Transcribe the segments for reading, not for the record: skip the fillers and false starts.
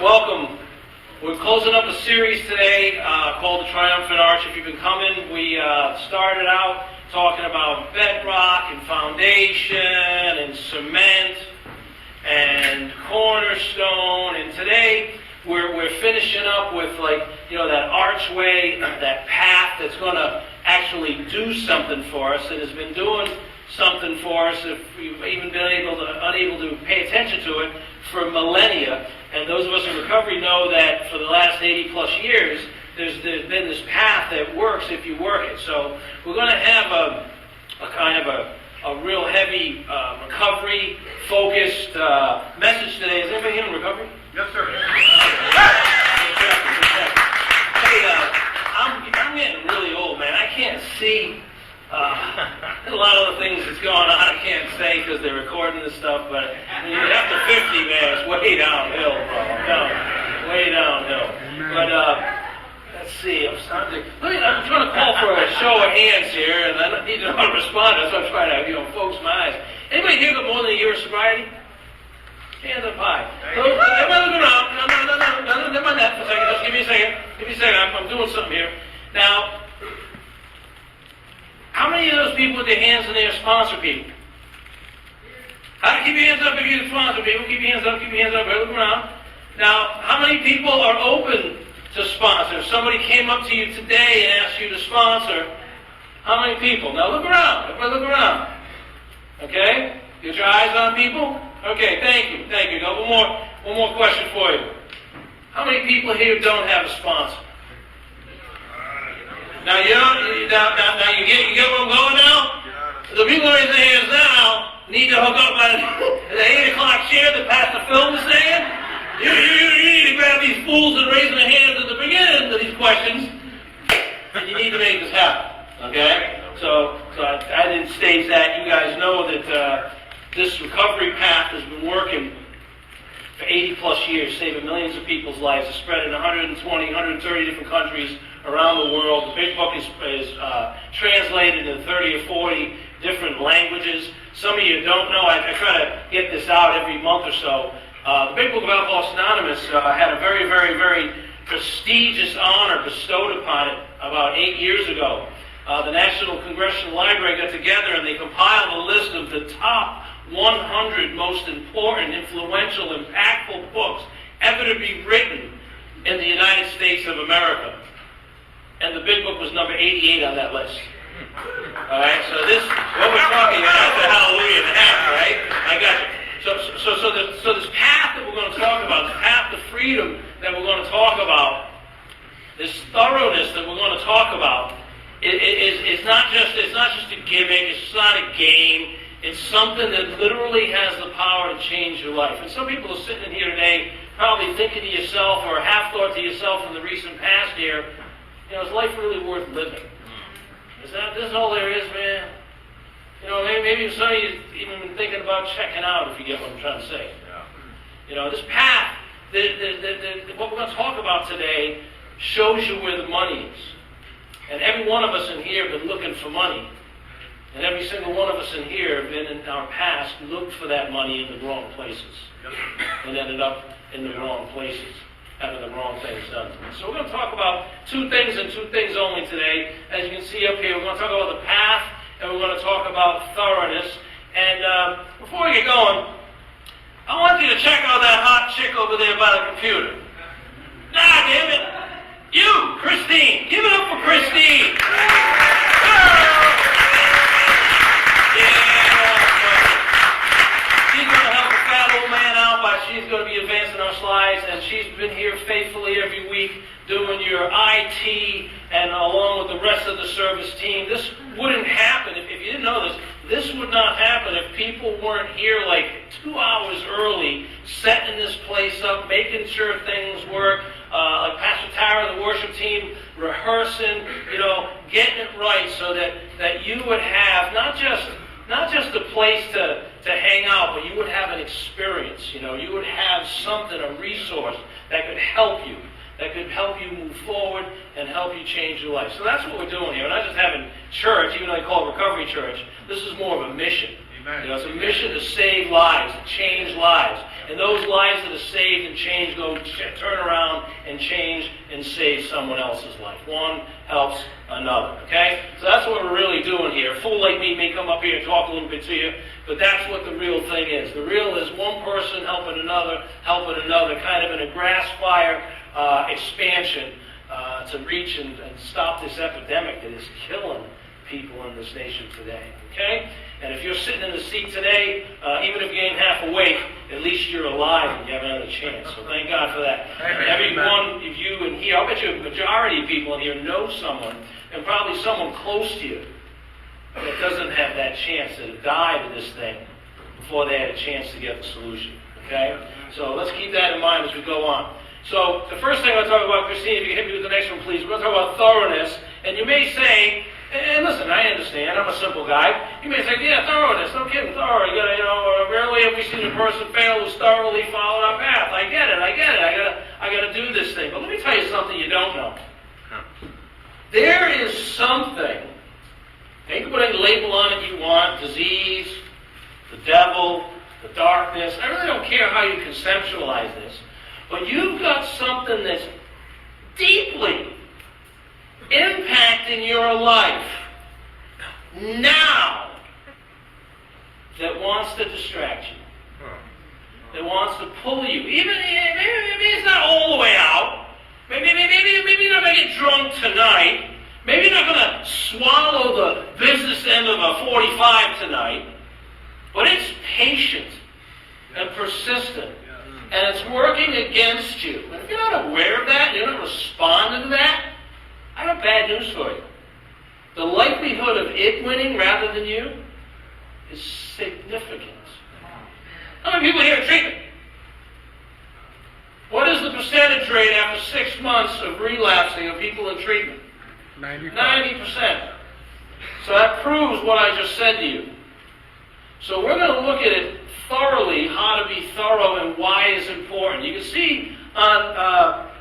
Welcome. We're closing up a series today called the Triumphant Arch. If you've been coming, we started out talking about bedrock and foundation and cement and cornerstone, and today we're finishing up with that archway, that path that's going to actually do something for us. It has been doing something for us if we've even been unable to pay attention to it for millennia. And those of us in recovery know that for the last 80 plus years, there's been this path that works if you work it. So we're going to have a kind of a real heavy recovery-focused message today. Is anybody here in recovery? Yes, sir. Hey, I'm getting really old, man. I can't see a lot of the things that's going on. I can't say because they're recording this stuff, but when you get up to 50, man, it's way downhill, bro. Way downhill. But let's see. I'm trying to call for a show of hands here, and I don't need to know how to respond. That's what I'm trying to, focus my eyes. Anybody here got more than a year of sobriety? Hands up high. Everybody look around. No, never mind that for a second. Just give me a second. I'm doing something here. Now, how many of those people with their hands in there sponsor people? Keep your hands up if you sponsor people. Keep your hands up. Look around. Now, how many people are open to sponsor? If somebody came up to you today and asked you to sponsor, how many people? Now look around. Everybody look around. Okay? Get your eyes on people? Okay, thank you. Now, one more question for you. How many people here don't have a sponsor? Now you get where I'm going now? The people raising their hands now need to hook up at the 8 o'clock share that Pastor Phil was saying. You need to grab these fools that are raising their hands at the beginning of these questions, and you need to make this happen. Okay? So I didn't stage that. You guys know that this recovery path has been working for 80 plus years, saving millions of people's lives. It's spread in 120, 130 different countries around the world. The big book is translated in 30 or 40 different languages. Some of you don't know, I try to get this out every month or so. The Big Book of Alcoholics Anonymous had a very, very, very prestigious honor bestowed upon it about 8 years ago. The National Congressional Library got together and they compiled a list of the top 100 most important, influential, impactful books ever to be written in the United States of America. And the Big Book was number 88 on that list. All right, so what we're talking about is a hallelujah and a half, right? I got you. So this path that we're going to talk about, this path to freedom that we're going to talk about, this thoroughness that we're going to talk about, it's not just a gimmick. It's not a game. It's something that literally has the power to change your life. And some people are sitting in here today probably thinking to yourself or have thought to yourself in the recent past here, is life really worth living? Is this all there is, man? Maybe some of you even been thinking about checking out, if you get what I'm trying to say. Yeah. This path, what we're going to talk about today shows you where the money is. And every one of us in here have been looking for money. And every single one of us in here have been in our past looked for that money in the wrong places. And ended up in the wrong places, having the wrong things done. So we're going to talk about two things and two things only today. As you can see up here, we're going to talk about the path and we're going to talk about thoroughness. And before we get going, I want you to check out that hot chick over there by the computer. Nah, damn it. You, Christine. Give it up for Christine. She's going to help a fat old man out, but she's going to be advancing our slides, and she's been here faithfully every week doing your IT and along with the rest of the service team. This wouldn't happen, if you didn't know this would not happen if people weren't here like 2 hours early, setting this place up, making sure things work, like Pastor Tara, the worship team, rehearsing, getting it right so that you would have not just a place to hang out, but you would have an experience. You would have something, a resource that could help you move forward and help you change your life. So that's what we're doing here. We're not just having church, even though they call it recovery church. This is more of a mission. Amen. It's a mission to save lives, to change lives. And those lives that are saved and changed go turn around and change and save someone else's life. One helps another, okay? So that's what we're really doing here. A fool like me may come up here and talk a little bit to you, but that's what the real thing is. The real is one person helping another, kind of in a grass fire expansion to reach and stop this epidemic that is killing people in this nation today, okay? And if you're sitting in the seat today, even if you ain't half awake, at least you're alive and you have another chance. So thank God for that. And every one of you in here, I'll bet you a majority of people in here know someone, and probably someone close to you, that doesn't have that chance, that have died of this thing before they had a chance to get the solution. Okay? So let's keep that in mind as we go on. So the first thing I want to talk about, Christine, if you can hit me with the next one, please. We're going to talk about thoroughness. And you may say, and listen, I understand, I'm a simple guy. You may say, yeah, thoroughness, no kidding, thorough. You gotta, rarely have we seen a person fail who's thoroughly followed our path. I get it. I gotta do this thing. But let me tell you something you don't know. There is something, you can put any label on it you want, disease, the devil, the darkness. I really don't care how you conceptualize this. But you've got something that's deeply impacting your life now that wants to distract you, that wants to pull you. Even maybe it's not all the way out. Maybe you're not going to get drunk tonight. Maybe you're not going to swallow the business end of a 45 tonight. But it's patient and persistent. And it's working against you. And if you're not aware of that, and you're not responding to that, I have bad news for you. The likelihood of it winning rather than you is significant. How many people here in treatment? What is the percentage rate after 6 months of relapsing of people in treatment? 90%. So that proves what I just said to you. So we're going to look at it thoroughly, how to be thorough and why it's important. You can see on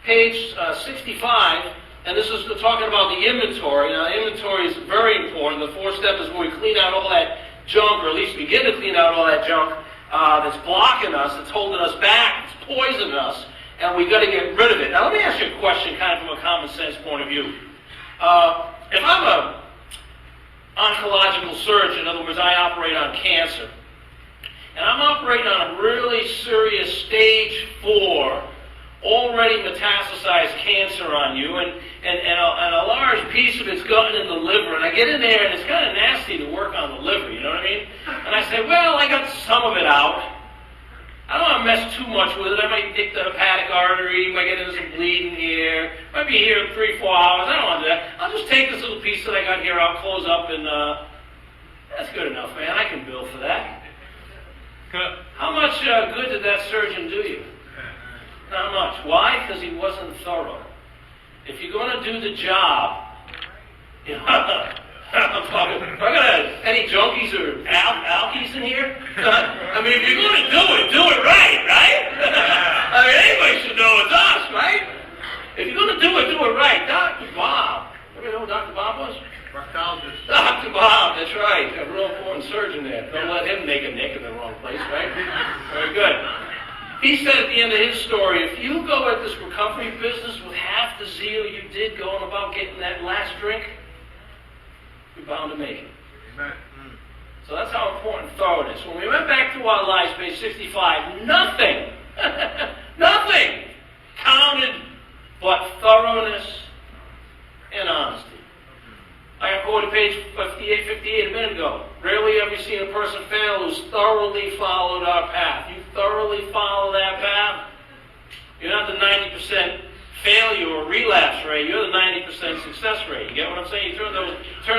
page 65, and this is talking about the inventory. Now, the inventory is very important. The 4th step is where we clean out all that junk, or at least begin to clean out all that junk that's blocking us, that's holding us back, it's poisoning us, and we've got to get rid of it. Now, let me ask you a question kind of from a common sense point of view. If I'm an oncological surgeon, in other words, I operate on cancer, and I'm operating on a really serious stage 4, already metastasized cancer on you, and a large piece of it's gotten in the liver, and I get in there, and it's kind of nasty to work on the liver, you know what I mean? And I say, well, I got some of it out. I don't want to mess too much with it. I might dig the hepatic artery, might get into some bleeding here, might be here in 3-4 hours. I don't want to do that. I'll just take this little piece that I got here, I'll close up, and that's good enough, man. I can bill for that. How much good did that surgeon do you? Not much. Why? Because he wasn't thorough. If you're going to do the job, you know, I'm talking, if I got any junkies or alkies in here? I mean, if you're going to do it right, right? I mean, anybody should know it's us, right? If you're going to do it right. Dr. Bob. Everybody know who Dr. Bob was? Proctologist. Dr. Bob, that's right. A real important surgeon there. Don't let him make a nick in the wrong place, right? Very good. He said at the end of his story, if you go at this recovery business with half the zeal you did going about getting that last drink, you're bound to make it. Amen. So that's how important thoroughness. When we went back to our lives, page 65, nothing counted but thoroughness and honesty. I quoted page 58 a minute ago. Rarely have we seen a person fail who's thoroughly followed our path. You thoroughly follow that path, you're not the 90% failure or relapse rate, you're the 90% success rate. You get what I'm saying? You turn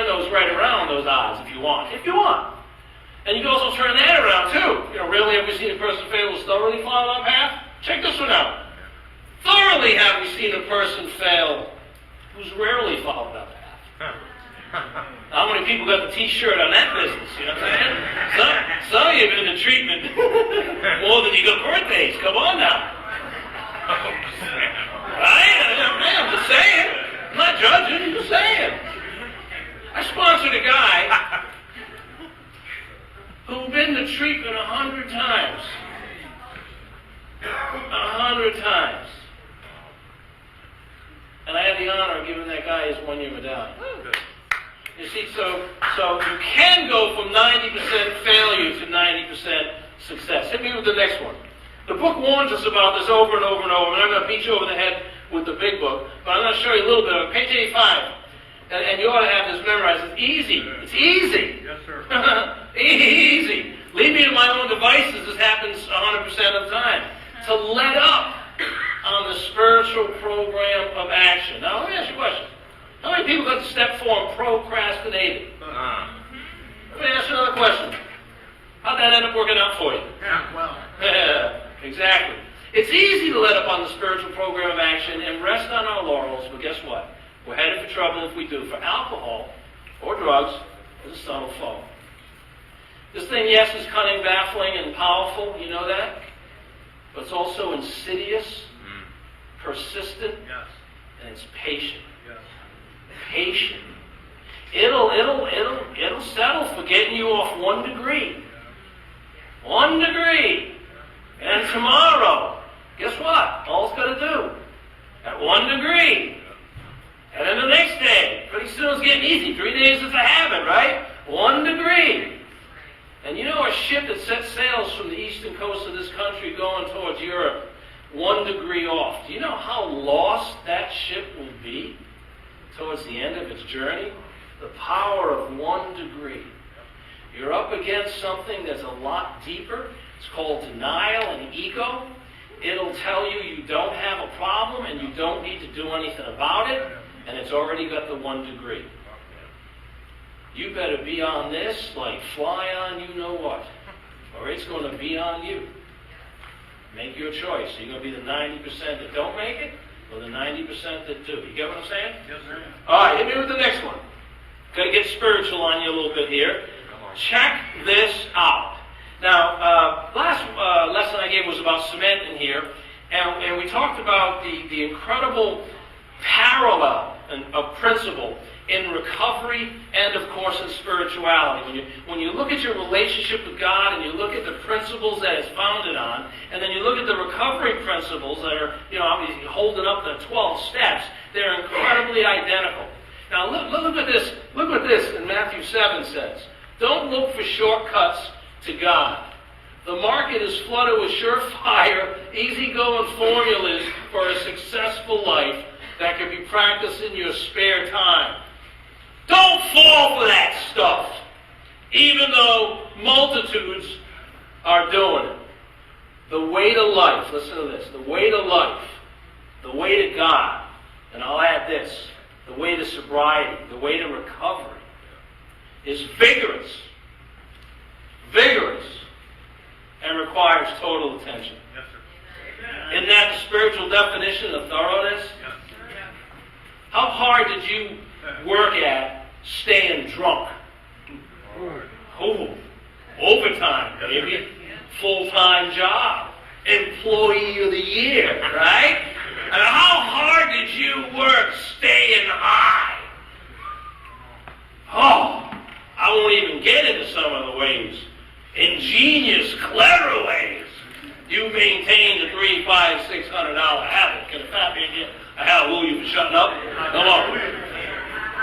those right around, those odds, if you want. If you want. And you can also turn that around, too. You know, rarely have we seen a person fail who's thoroughly followed our path. Check this one out. Thoroughly have we seen a person fail who's rarely followed our path. How many people got the T-shirt on that business? You know what I'm saying? Some of you have been in treatment more than you got birthdays. Come on now. Right? I'm just saying. I'm not judging. I'm just saying. I sponsored a guy who'd been to treatment 100 times. 100 times. And I had the honor of giving that guy his one-year medallion. You see, so you can go from 90% failure to 90% success. Hit me with the next one. The book warns us about this over and over and over. I'm not going to beat you over the head with the big book, but I'm going to show you a little bit of it. Page 85. And you ought to have this memorized. It's easy. It's easy. Yes, sir. Easy. Leave me to my own devices. This happens 100% of the time. To let up on the spiritual program of action. Now, let me ask you a question. How many people got to step 4 and procrastinated? Let me ask you another question. How'd that end up working out for you? Yeah, well. Yeah, exactly. It's easy to let up on the spiritual program of action and rest on our laurels, but guess what? We're headed for trouble if we do. For alcohol or drugs, there's a subtle foe. This thing, yes, is cunning, baffling, and powerful. You know that? But it's also insidious, persistent, Yes. and it's patient. Yes. Patient. It'll settle for getting you off 1 degree. 1 degree. And tomorrow, guess what? All it's got to do, at 1 degree. And then the next day, pretty soon it's getting easy. 3 days is a habit, right? 1 degree. And you know a ship that sets sails from the eastern coast of this country going towards Europe, 1 degree off. Do you know how lost that ship will be towards the end of its journey? The power of 1 degree. You're up against something that's a lot deeper. It's called denial and ego. It'll tell you you don't have a problem and you don't need to do anything about it, and it's already got the 1 degree. You better be on this like fly on you know what, or it's going to be on you. Make your choice. Are you going to be the 90% that don't make it, or the 90% that do? You get what I'm saying? Yes, sir. All right, hit me with the next one. Got to get spiritual on you a little bit here. Check this out. Now, last lesson I gave was about cement in here, and we talked about the incredible parallel of principle in recovery and, of course, in spirituality. When you look at your relationship with God and you look at the principles that it's founded on, and then you look at the recovery principles that are, obviously holding up the 12 steps, they're incredibly identical. Now, look at this. Look what this in Matthew 7 says. Don't look for shortcuts to God. The market is flooded with surefire, easygoing formulas for a successful life that can be practiced in your spare time. Don't fall for that stuff, even though multitudes are doing it. The way to life, listen to this, the way to life, the way to God, and I'll add this, the way to sobriety, the way to recovery, is vigorous, and requires total attention. Yes, sir. Isn't that the spiritual definition of thoroughness? Yes. How hard did you work at staying drunk? Oh, overtime, maybe. Full-time job. Employee of the year, right? And how hard did you work staying high? Oh, I won't even get into some of the ways. Ingenious, clever ways. You maintain the $300, $500, $600 habit. Can a fat man get a hallelujah for shutting up? Come on.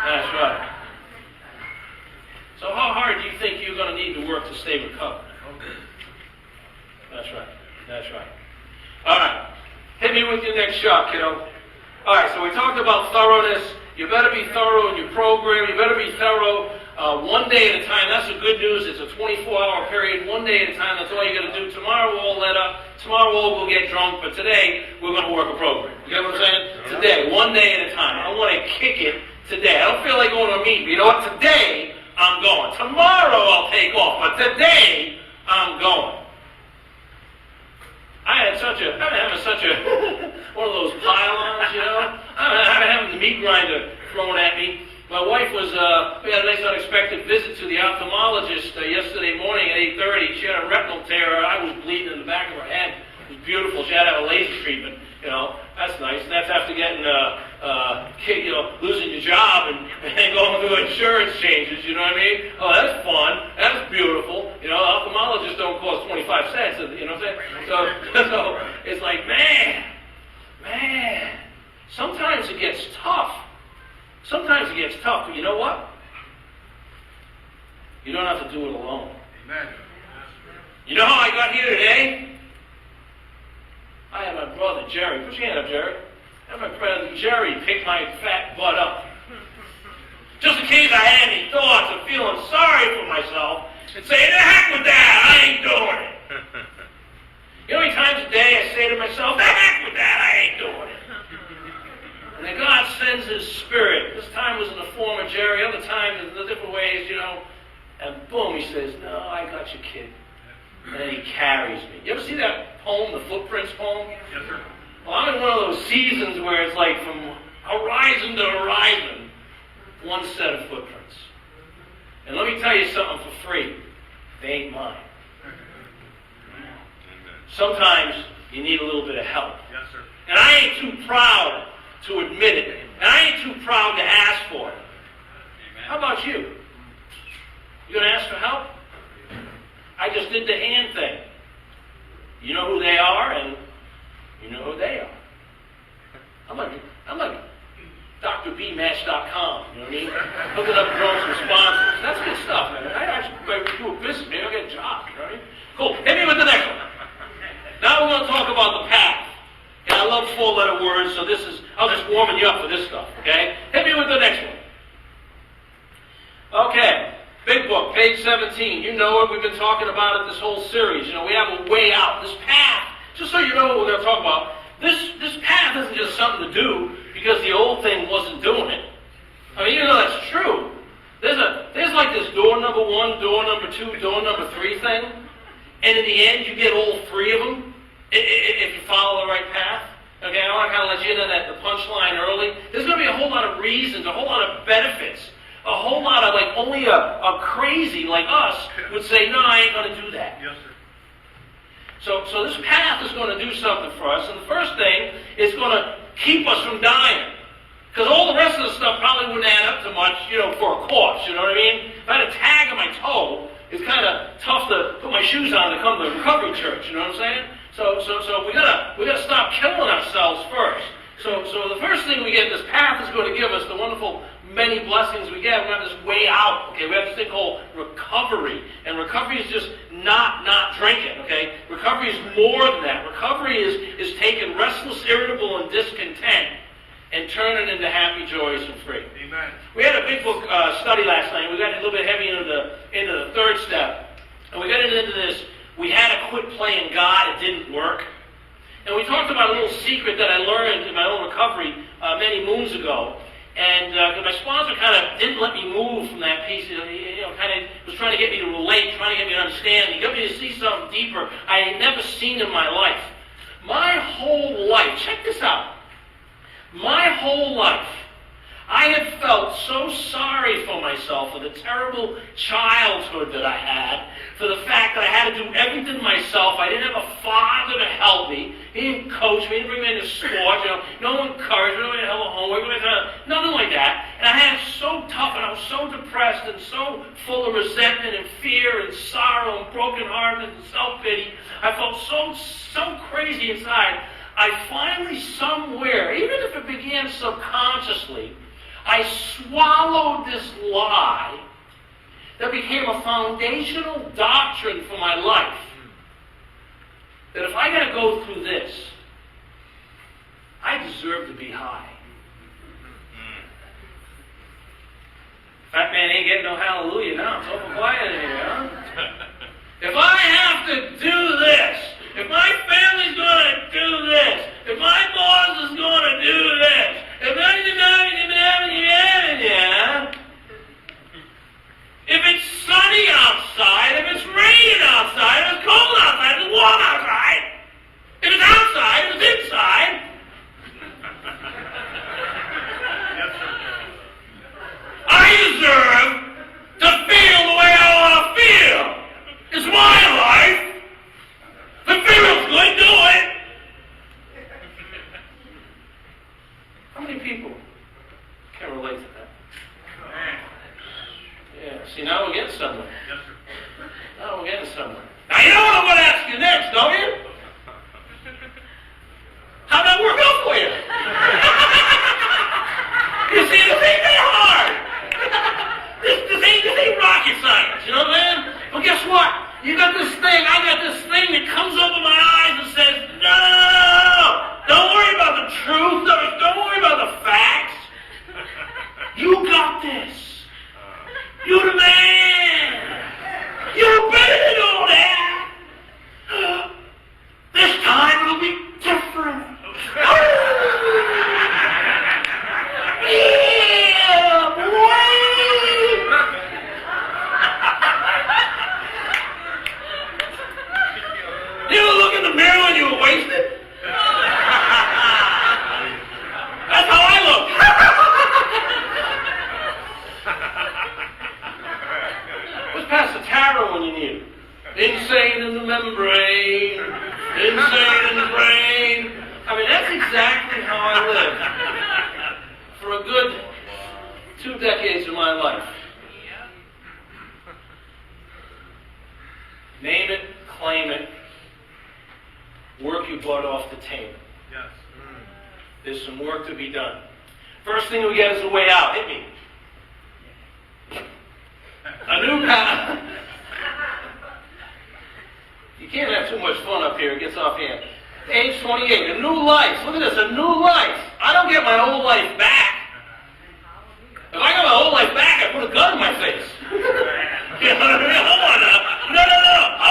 That's right. So how hard do you think you're going to need to work to stay recovered? That's right. That's right. All right. Hit me with your next shot, kiddo. All right, so we talked about thoroughness. You better be thorough in your program. You better be thorough 1 day at a time. That's the good news. It's a 24-hour period, 1 day at a time. That's all you got to do. Tomorrow we'll all let up. Tomorrow we'll all go get drunk. But today, we're going to work a program. You get what I'm saying? Today, 1 day at a time. I want to kick it today. I don't feel like going to a meeting. But you know what? Today, I'm going. Tomorrow, I'll take off. But today, I'm going. I'm having such a one of those pile-ons, I'm having the meat grinder thrown at me. My wife we had a nice unexpected visit to the ophthalmologist yesterday morning at 8:30. She had a retinal tear. I was bleeding in the back of her head. It was beautiful. She had to have a laser treatment. That's nice. And that's after getting, losing your job and going through insurance changes, you know what I mean? Oh, that's fun. That's beautiful. Ophthalmologists don't cost 25 cents, you know what I'm saying? So it's like, man, sometimes it gets tough. Sometimes it gets tough, but you know what? You don't have to do it alone. Amen. You know how I got here today? I had my brother Jerry. Put your hand up, Jerry. I had my brother Jerry pick my fat butt up. Just in case I had any thoughts of feeling sorry for myself and saying, the heck with that, I ain't doing it. You know how many times a day I say to myself, the heck with that, I ain't doing it. And then God sends His Spirit. This time was in the form of Jerry, other times in the different ways, and boom, He says, no, I got you, kid. And then He carries me. You ever see that poem, the Footprints poem? Yes, sir. Well, I'm in one of those seasons where it's like from horizon to horizon, one set of footprints. And let me tell you something for free. They ain't mine. Sometimes you need a little bit of help. Yes, sir. And I ain't too proud to admit it. And I ain't too proud to ask for it. Amen. How about you? You going to ask for help? I just did the hand thing. You know who they are, and you know who they are. I'm like DrBmatch.com, you know what I mean? Looking up drones and sponsors. That's good stuff, man. I actually do a business, man. I'll get a job, you know what I mean? Cool. Hit me with the next one. Now we're going to talk about the path. And I love four-letter words, so I'll just warming you up for this stuff, okay? Hit me with the next one. Okay. Big book, page 17. You know it. We've been talking about it this whole series. We have a way out. This path, just so you know what we're going to talk about, this path isn't just something to do because the old thing wasn't doing it. I mean, even though that's true, there's like this door number 1, door number 2, door number 3 thing, and in the end you get all 3 of them if you follow the right path. Okay, I want to kind of let you in on the punchline early. There's going to be a whole lot of reasons, a whole lot of benefits. A whole lot of, only a crazy like us would say, no, I ain't going to do that. Yes, sir. So this path is going to do something for us. And the first thing is going to keep us from dying. Because all the rest of the stuff probably wouldn't add up to much, for a course, you know what I mean? If I had a tag on my toe, it's kind of tough to put my shoes on to come to the recovery church, you know what I'm saying? So we gotta stop killing ourselves first. So the first thing we get, this path is going to give us the wonderful many blessings we get. We have this way out. Okay, we have this thing called recovery, and recovery is just not drinking. Okay, recovery is more than that. Recovery is taking restless, irritable, and discontent and turning into happy, joyous, and free. Amen. We had a big book study last night. We got a little bit heavy into the third step, and we got into this. We had to quit playing God. It didn't work. And we talked about a little secret that I learned in my own recovery many moons ago. And my sponsor kind of didn't let me move from that piece. Kind of was trying to get me to relate, trying to get me to understand. He got me to see something deeper I had never seen in my life. My whole life, check this out. My whole life, I had felt so sorry for myself for the terrible childhood that I had, for the fact that I had to do everything myself. I didn't have a father to help me. He didn't coach me. He didn't bring me into sports. No encouragement. No help at homework. Nothing like that. And I had it so tough, and I was so depressed and so full of resentment and fear and sorrow and brokenheartedness and self-pity. I felt so crazy inside. I finally somewhere, even if it began subconsciously, I swallowed this lie that became a foundational doctrine for my life. That if I got to go through this, I deserve to be high. Fat man ain't getting no hallelujah now. It's awful quiet in here, huh? If I have to do this, if my family's going to do this, if my boss is going to do this, if it's sunny outside, if it's raining outside, if it's cold outside, if it's warm outside, if it's outside, if it's inside, I deserve to feel the way I want to feel. It's my life. If it feels good, people can relate to that? Yeah, see, now we're getting somewhere. Now we're getting somewhere. Now, you know what I'm going to ask you next, don't you? How'd that work out for you? You see, this ain't hard. This ain't rocket science, you know what I'm saying? But guess what? You got this thing, I got this thing that comes over my eyes and says, no! Don't worry about the truth. Don't worry about the facts. You got this. You're the man. You're better than all that. This time it'll be different. Yeah, boy. You ever look in the mirror when you were wasted? That's how I look. What's Pastor Tara when you need him? Insane in the membrane, insane in the brain. I mean, that's exactly how I lived for a good 2 decades of my life. Name it, claim it, work your butt off the table. Yes. There's some work to be done. First thing we get is a way out. Hit me. A new path. You can't have too much fun up here. It gets off hand. Age 28. A new life. Look at this. A new life. I don't get my old life back. If I got my old life back, I put a gun in my face. You know what I mean? No. I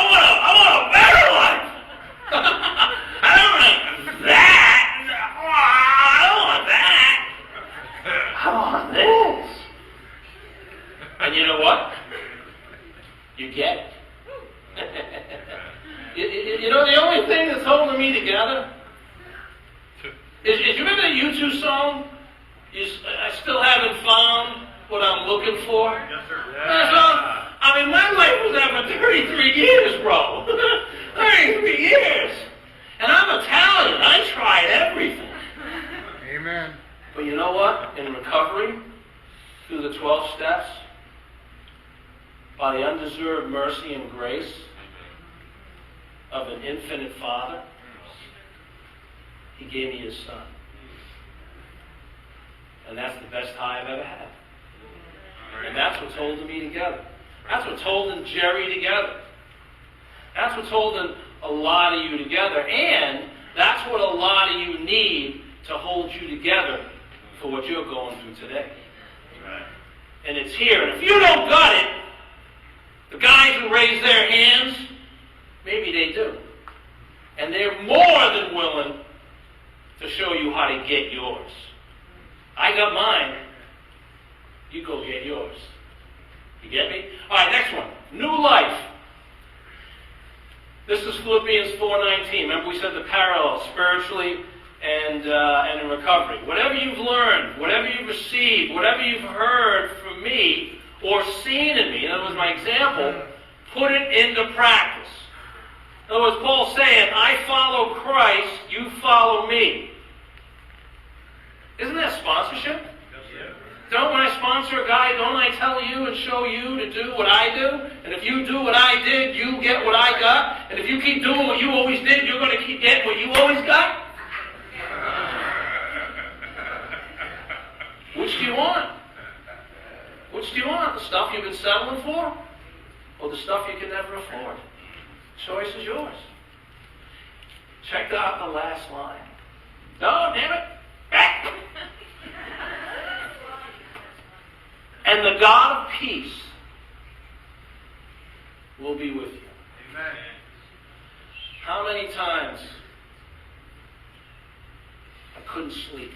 want a better life. I don't want that. I don't want that. I want this. And you know what? You get it. You know, the only thing that's holding me together is you remember the U2 song? I still haven't found what I'm looking for. Yes, sir. Yeah. So, I mean, my life was there for 33 years, bro. 33 years. And I'm Italian. I tried everything. Amen. But you know what? In recovery, through the 12 steps, by the undeserved mercy and grace of an infinite Father, He gave me His Son. And that's the best high I've ever had. And that's what's holding me together. That's what's holding Jerry together. That's what's holding a lot of you together. And that's what a lot of you need to hold you together for what you're going through today. And it's here. And if you don't got it, the guys who raise their hands, maybe they do. And they're more than willing to show you how to get yours. I got mine. You go get yours. You get me? All right, next one. New life. This is Philippians 4:19. Remember we said the parallel spiritually and in recovery. Whatever you've learned, whatever you've received, whatever you've heard from me or seen in me, in other words, my example, put it into practice. In other words, Paul's saying, I follow Christ, you follow me. Isn't that sponsorship? Don't, when I sponsor a guy, don't I tell you and show you to do what I do? And if you do what I did, you get what I got. And if you keep doing what you always did, you're going to keep getting what you always got? Which do you want? Which do you want? The stuff you've been settling for? Or the stuff you can never afford? Choice is yours. Check out the last line. No, damn it. And the God of peace will be with you. Amen. How many times I couldn't sleep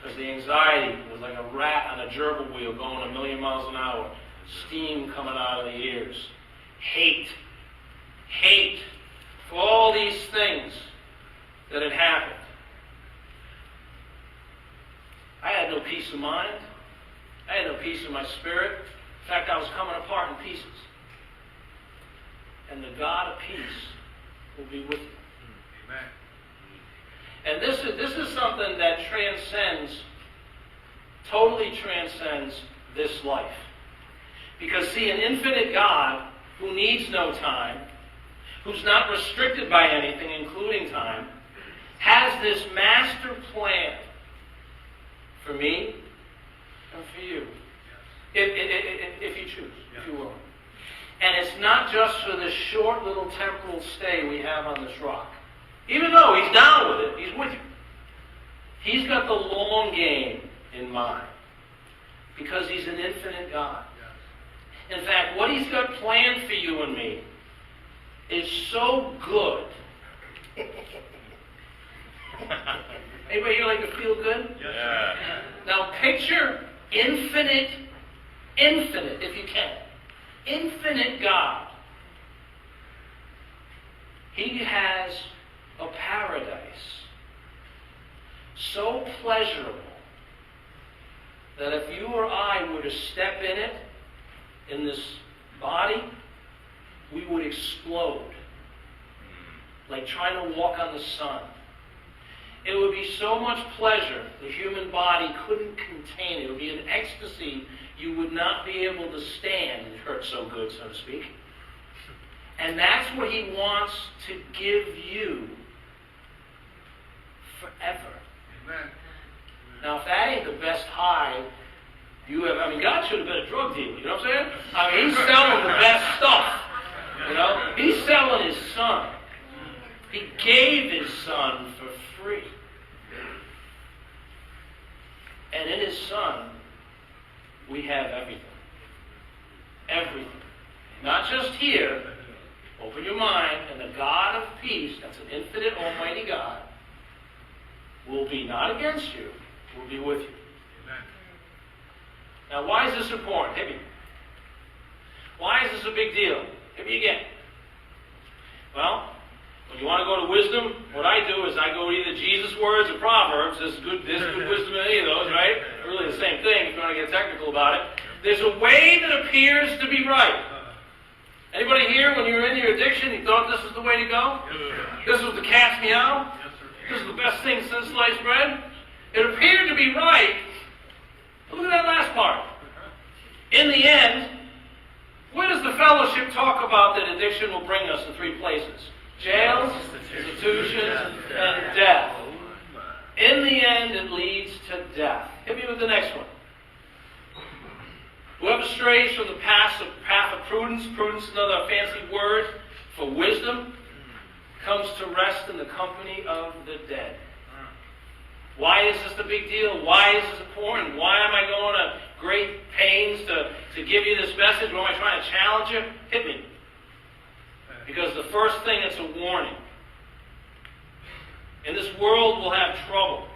because the anxiety was like a rat on a gerbil wheel going 1,000,000 miles an hour, steam coming out of the ears, hate for all these things that had happened. I had no peace of mind. I had no peace in my spirit. In fact, I was coming apart in pieces. And the God of peace will be with you. Amen. And And this is something that totally transcends this life. Because see, an infinite God who needs no time, who's not restricted by anything, including time, has this master plan for me and for you. If you choose, if you will. And it's not just for this short little temporal stay we have on this rock. Even though he's down with it, he's with you. He's got the long game in mind. Because he's an infinite God. In fact, what he's got planned for you and me is so good. Anybody here like to feel good? Yeah. Now picture infinite, if you can. Infinite God. He has a paradise so pleasurable that if you or I were to step in it, in this body, we would explode. Like trying to walk on the sun. It would be so much pleasure the human body couldn't contain. It would be an ecstasy you would not be able to stand. It hurts so good, so to speak. And that's what he wants to give you forever. Amen. Now, if that ain't the best high you have, I mean, God should have been a drug dealer, you know what I'm saying? I mean, he's selling the best stuff, you know? He's selling his son. He gave his son for free. And in his son, we have everything. Everything. Not just here. Open your mind, and the God of peace, that's an infinite, almighty God, will be not against you, will be with you. Amen. Now, why is this important? Hit me. Why is this a big deal? Hit me again. Well, when you want to go to wisdom, what I do is I go to either Jesus' words or Proverbs. There's good wisdom in any of those, right? They're really the same thing if you want to get technical about it. There's a way that appears to be right. Anybody here, when you were in your addiction, you thought this was the way to go? This was the cat's meow? This is the best thing since sliced bread? It appeared to be right. Look at that last part. In the end, where does the fellowship talk about that addiction will bring us in three places? Jails, institutions, and death. In the end, it leads to death. Hit me with the next one. Whoever strays from the path of prudence is another fancy word for wisdom, comes to rest in the company of the dead. Why is this a big deal? Why is this important? Why am I going to great pains to give you this message? Why am I trying to challenge you? Hit me. Because the first thing, it's a warning. In this world, we'll have trouble.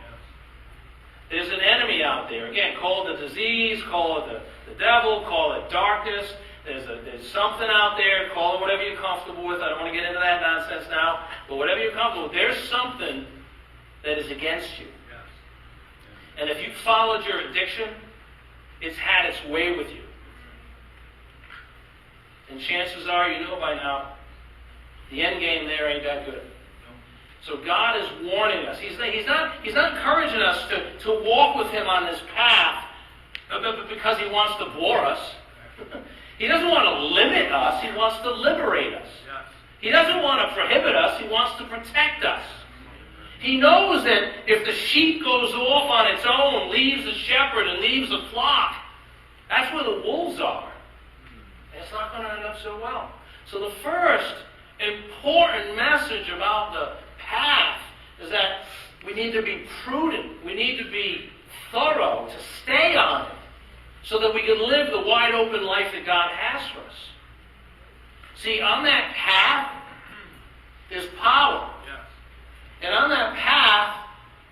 There's an enemy out there. Again, call it the disease, call it the devil, call it darkness. There's something out there. Call it whatever you're comfortable with. I don't want to get into that nonsense now. But whatever you're comfortable with, there's something that is against you. And if you followed your addiction, it's had its way with you. And chances are, you know by now, the end game there ain't that good. So God is warning us. He's not encouraging us to walk with him on this path because he wants to bore us. He doesn't want to limit us. He wants to liberate us. He doesn't want to prohibit us. He wants to protect us. He knows that if the sheep goes off on its own, leaves the shepherd and leaves the flock, that's where the wolves are. And it's not going to end up so well. So the first important message about the path is that we need to be prudent. We need to be thorough, to stay on it, so that we can live the wide open life that God has for us. See, on that path, there's power. And on that path,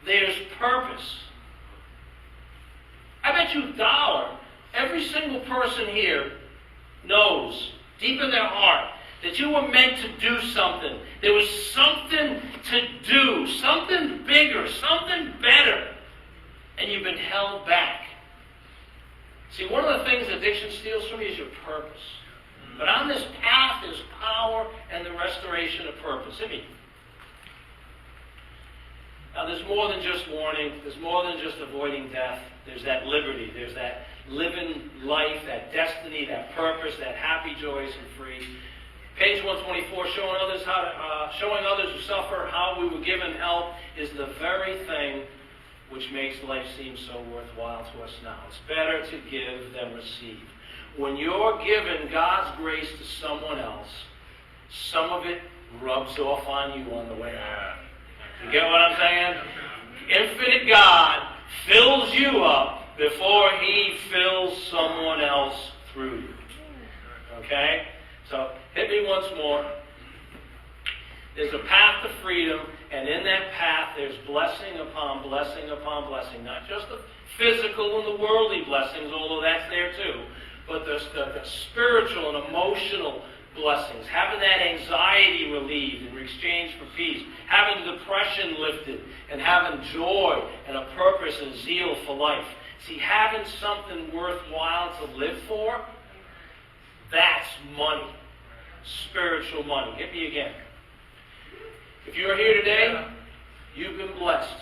there's purpose. I bet you $1, every single person here knows, deep in their heart, that you were meant to do something. There was something to do, something bigger, something better. And you've been held back. See, one of the things addiction steals from you is your purpose. But on this path is power and the restoration of purpose. I mean, Now, there's more than just warning. There's more than just avoiding death. There's that liberty. There's that living life, that destiny, that purpose, that happy, joyous, and free. Page 124, showing others who suffer how we were given help is the very thing which makes life seem so worthwhile to us now. It's better to give than receive. When you're given God's grace to someone else, some of it rubs off on you on the way out. You get what I'm saying? Infinite God fills you up before He fills someone else through you. Okay? So, hit me once more. There's a path to freedom, and in that path there's blessing upon blessing upon blessing. Not just the physical and the worldly blessings, although that's there too, but the spiritual and emotional blessings. Having that anxiety relieved in exchange for peace. Having depression lifted, and having joy and a purpose and zeal for life. See, having something worthwhile to live for, that's money. Spiritual money. Hit me again. If you're here today, you've been blessed.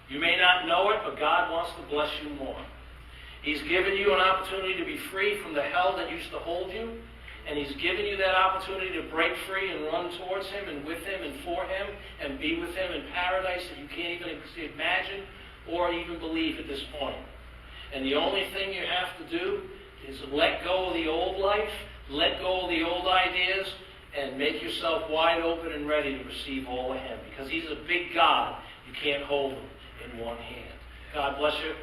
You may not know it, but God wants to bless you more. He's given you an opportunity to be free from the hell that used to hold you, and He's given you that opportunity to break free and run towards Him and with Him and for Him and be with Him in paradise that you can't even imagine or even believe at this point. And the only thing you have to do is let go of the old life, let go of the old ideas, and make yourself wide open and ready to receive all of Him. Because He's a big God. You can't hold Him in one hand. God bless you.